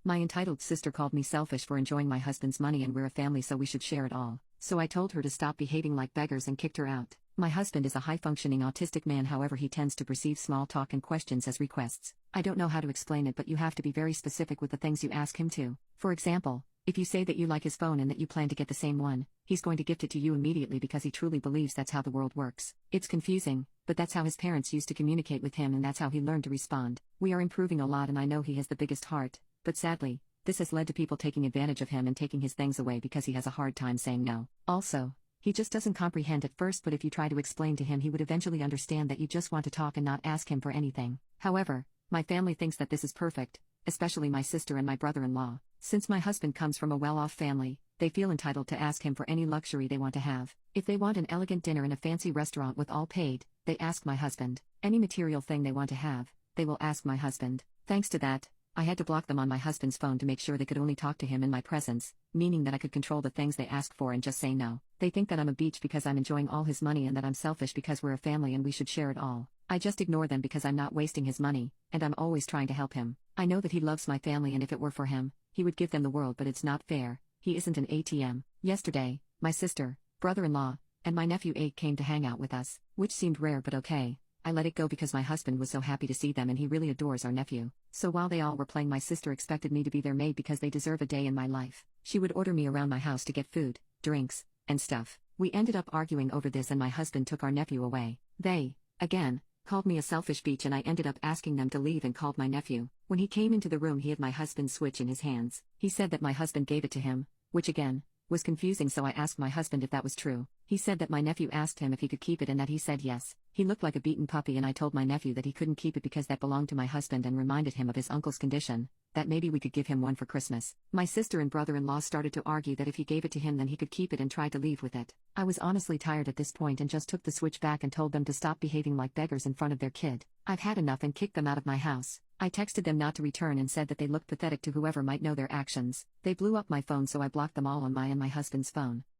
My entitled sister called me selfish for enjoying my husband's money, and we're a family so we should share it all. So I told her to stop behaving like beggars and kicked her out. My husband is a high-functioning autistic man, however he tends to perceive small talk and questions as requests. I don't know how to explain it, but you have to be very specific with the things you ask him to. For example, if you say that you like his phone and that you plan to get the same one, he's going to gift it to you immediately because he truly believes that's how the world works. It's confusing, but that's how his parents used to communicate with him and that's how he learned to respond. We are improving a lot and I know he has the biggest heart, but sadly, this has led to people taking advantage of him and taking his things away because he has a hard time saying no. Also, he just doesn't comprehend at first, but if you try to explain to him, he would eventually understand that you just want to talk and not ask him for anything. However, my family thinks that this is perfect, especially my sister and my brother-in-law. Since my husband comes from a well-off family, they feel entitled to ask him for any luxury they want to have. If they want an elegant dinner in a fancy restaurant with all paid, they ask my husband. Any material thing they want to have, they will ask my husband. Thanks to that, I had to block them on my husband's phone to make sure they could only talk to him in my presence, meaning that I could control the things they ask for and just say no. They think that I'm a beach because I'm enjoying all his money and that I'm selfish because we're a family and we should share it all. I just ignore them because I'm not wasting his money, and I'm always trying to help him. I know that he loves my family and if it were for him, he would give them the world, but it's not fair. He isn't an ATM. Yesterday, my sister, brother-in-law, and my nephew 8 came to hang out with us, which seemed rare but okay. I let it go because my husband was so happy to see them and he really adores our nephew. So while they all were playing, my sister expected me to be their maid because they deserve a day in my life. She would order me around my house to get food, drinks, and stuff. We ended up arguing over this and my husband took our nephew away. They, again, called me a selfish beach and I ended up asking them to leave and called my nephew. When he came into the room, he had my husband's switch in his hands. He said that my husband gave it to him, which again, was confusing, so I asked my husband if that was true. He said that my nephew asked him if he could keep it and that he said yes. He looked like a beaten puppy and I told my nephew that he couldn't keep it because that belonged to my husband and reminded him of his uncle's condition, that maybe we could give him one for Christmas. My sister and brother-in-law started to argue that if he gave it to him then he could keep it and tried to leave with it. I was honestly tired at this point and just took the switch back and told them to stop behaving like beggars in front of their kid. I've had enough and kicked them out of my house. I texted them not to return and said that they looked pathetic to whoever might know their actions. They blew up my phone, so I blocked them all on my and my husband's phone.